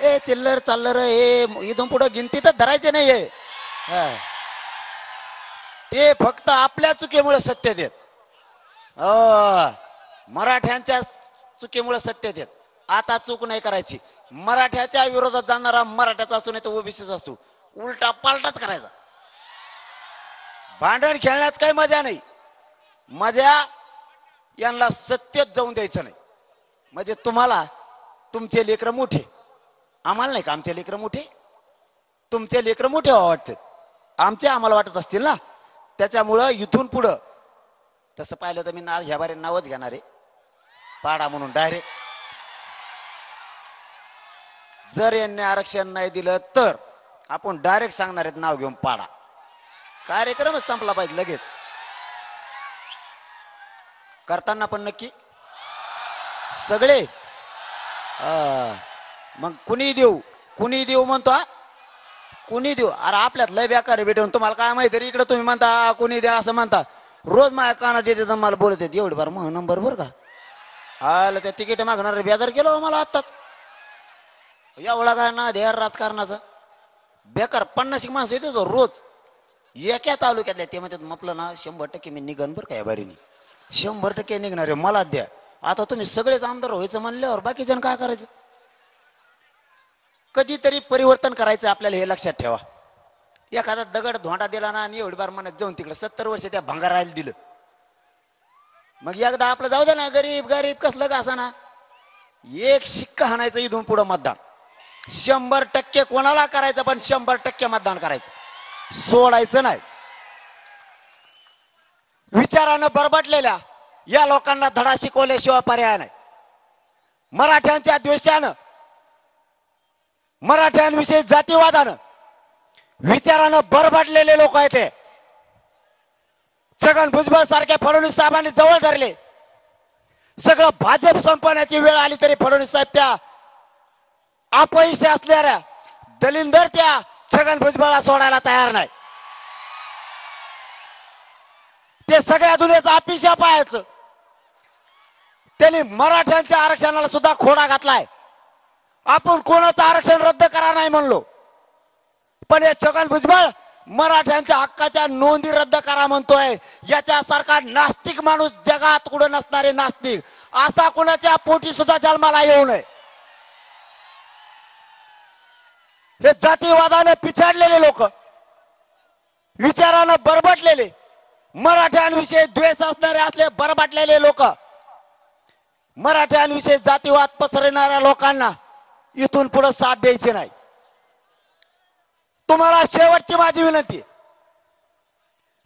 ए चिल्लर चाललर हे इथून पुढे गिनती तर धरायचे नाहीये. ते फक्त आपल्या चुकीमुळे सत्य देत. मराठ्यांच्या चुकीमुळे सत्य देत. आता चूक नाही करायची. मराठ्याच्या विरोधात जाणारा मराठ्याचा असू नाही तर ओबीसीचा असू, उलटा पालटाच करायचा. भांडण खेळण्यात काही मजा नाही. मजा यांना सत्यच जाऊन द्यायचं नाही. म्हणजे तुम्हाला तुमचे लेकर मोठे, आम्हाला नाही का आमचे लेकर मोठे? तुमचे लेकर मोठे वाटतात, आमचे आम्हाला वाटत असतील ना. त्याच्यामुळं इथून पुढं तसं पाहिलं तर मी ह्या बारे नावच घेणार आहे, पाडा म्हणून डायरेक्ट. जर यांनी आरक्षण नाही दिलं तर आपण डायरेक्ट सांगणार आहेत नाव घेऊन पाडा. कार्यक्रमच संपला पाहिजे लगेच. करताना पण नक्की सगळे. मग कुणी देऊ म्हणतो. कुणी देऊ? अरे आपल्यात लय बेकार भेटून तुम्हाला काय माहिती रे. इकडे तुम्ही म्हणता कुणी द्या असं म्हणता. रोज माझ्या कानात येते तर मला बोलत येते एवढी बार मग नंबर बर का. आलं त्या तिकीट मागणार बेजार केलं मला आत्ताच. एवढा काय ना ध्येय राजकारणाचा बेकार. 50 माणसं येते तो रोज एका तालुक्यातल्या. ते म्हणतात म्हटलं ना 100% मी निघन बरं का या बारीने. 100% निघणार आहे मला द्या. आता तुम्ही सगळेच आमदार व्हायचं म्हणल्यावर बाकी जण काय करायचं? कधीतरी परिवर्तन करायचं आपल्याला, हे लक्षात ठेवा. एखादा दगड धोंडा दिला ना आणि एवढी बार मनात जाऊन तिकडे 70 वर्ष त्या भंगारायला दिलं. मग एकदा आपलं जाऊ दे ना. गरीब गरीब कसलं का असा ना, एक शिक्का हाणायचं इथून पुढं मतदान. 100% कोणाला करायचं पण 100% मतदान करायचं, सोडायचं नाही. विचारानं बरबटलेल्या या लोकांना धडा शिकवल्याशिवाय पर्याय नाही. मराठ्यांच्या द्वेषानं, मराठ्यांविषयी जातीवादानं विचारानं बरबटलेले लोक आहेत ते. छगन भुजबळ सारख्या फडणवीस साहेबांनी जवळ धरले. सगळं भाजप संपवण्याची वेळ आली तरी फडणवीस साहेब त्या अपयशी असणाऱ्या दलिंदर त्या छगन भुजबळला सोडायला तयार नाही. ते सगळ्या दुनियेचं अपिशा पाहायचं. त्यांनी मराठ्यांच्या आरक्षणाला सुद्धा खोडा घातलाय. आपण कोणाचं आरक्षण रद्द करा नाही म्हणलो, पण हे छगन भुजबळ मराठ्यांच्या हक्काच्या नोंदी रद्द करा म्हणतोय. याच्यासारखा नास्तिक माणूस जगात कुठं नसणारे नास्तिक असा कोणाच्या पोटी सुद्धा जन्माला येऊ नये. हे जातीवादाने पिछाडलेले लोक, विचारानं बरबटलेले, मराठ्यांविषयी द्वेष असणारे असले बरबटलेले लोक, मराठ्यांविषयी जातीवाद पसरवणाऱ्या लोकांना इथून पुढे साथ द्यायची नाही. तुम्हाला शेवटची माझी विनंती,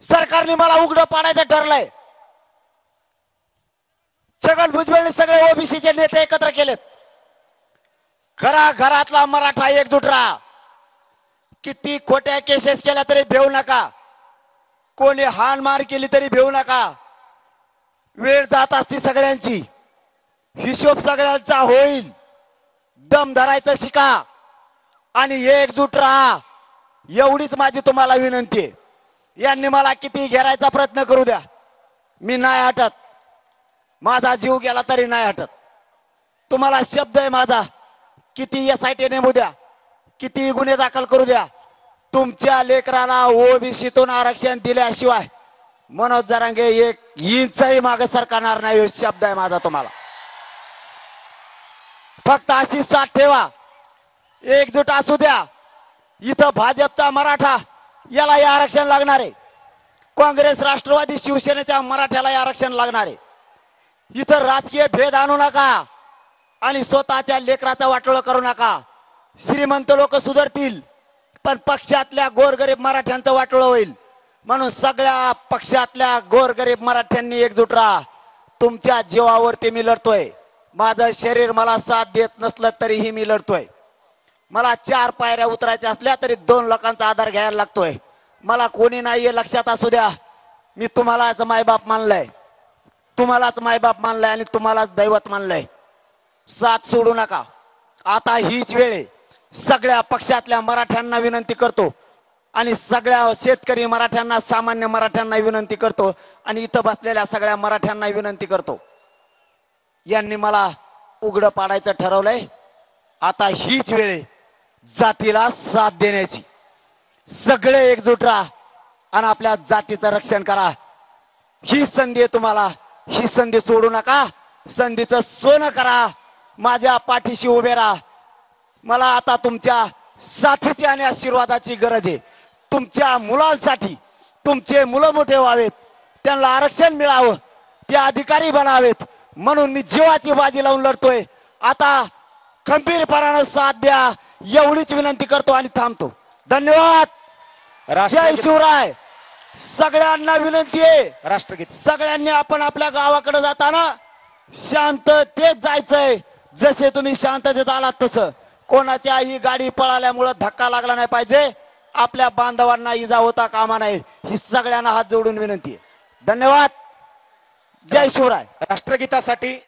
सरकारने मला उघडं पाडायचं ठरलंय. छगन भुजबळने सगळे ओबीसीचे नेते एकत्र केलेत. घरातला मराठा एकजूट राहा. किती खोट्या केसेस केल्या तरी भेऊ नका. कोणी हाणमार केली तरी भेऊ नका. वेळ जात असती सगळ्यांची, हिशोब सगळ्यांचा होईल. दम धरायचं शिका आणि एकजूट राहा, एवढीच माझी तुम्हाला विनंती आहे. यांनी मला किती घेरायचा प्रयत्न करू द्या, मी नाही हटत. माझा जीव गेला तरी नाही हटत. तुम्हाला शब्द आहे माझा, किती SIT नेमू द्या, किती गुन्हे दाखल करू द्या, तुमच्या लेकराला ओबीसीतून आरक्षण दिल्याशिवाय मनोज जरांगे 1 इंचही मागे सरकणार नाही, शब्द आहे माझा तुम्हाला. फक्त अशी साथ ठेवा, एकजूट असू द्या. इथं भाजपचा मराठा याला आरक्षण लागणार आहे. काँग्रेस राष्ट्रवादी शिवसेनेच्या मराठ्याला आरक्षण लागणार आहे. इथं राजकीय भेद आणू नका आणि स्वतःच्या लेकराचा वाटोळं करू नका. श्रीमंत लोक सुधारतील पण पक्षातल्या गोरगरीब मराठ्यांचं वाटोळं होईल. म्हणून सगळ्या पक्षातल्या गोरगरीब मराठ्यांनी एकजूट राहा. तुमच्या जीवावरती मी लढतोय. माझं शरीर मला साथ देत नसलं तरीही मी लढतोय. मला 4 पायऱ्या उतरायच्या असल्या तरी 2 लोकांचा आधार घ्यायला लागतोय. मला कोणी नाहीये लक्षात असू द्या. मी तुम्हालाच मायबाप मानलंय, तुम्हालाच मायबाप मानलंय आणि तुम्हालाच दैवत मानलंय. साथ सोडू नका. आता हीच वेळ आहे. सगळ्या पक्षातल्या मराठ्यांना विनंती करतो आणि सगळ्या शेतकरी मराठ्यांना, सामान्य मराठ्यांना विनंती करतो आणि इथं बसलेल्या सगळ्या मराठ्यांना विनंती करतो. यांनी मला उघडं पाडायचं ठरवलंय. आता हीच वेळ आहे जातीला साथ देण्याची. सगळे एकजूट राहा आणि आपल्या जातीचं रक्षण करा. ही संधी आहे तुम्हाला, ही संधी सोडू नका. संधीचं सोनं करा. माझ्या पाठीशी उभे राहा. मला आता तुमच्या साथीची आणि आशीर्वादाची गरज आहे. तुमच्या मुलांसाठी तुमचे मुलं मोठे व्हावेत, त्यांना आरक्षण मिळावं, ते अधिकारी बनावेत म्हणून मी जीवाची बाजी लावून लढतोय. आता खंबीरपणानं साथ द्या एवढीच विनंती करतो आणि थांबतो. धन्यवाद. जय शिवराय. सगळ्यांना विनंती आहे, राष्ट्रगीत सगळ्यांनी आपण आपल्या गावाकडे जाताना शांततेत जायचंय. जसे तुम्ही शांततेत आलात तसं. कोणाच्याही गाडी पळाल्यामुळे धक्का लागला नाही पाहिजे. आपल्या बांधवांना इजा होता कामा नये, ही सगळ्यांना हात जोडून विनंती आहे. धन्यवाद. जय शिवराय. राष्ट्रगीतासाठी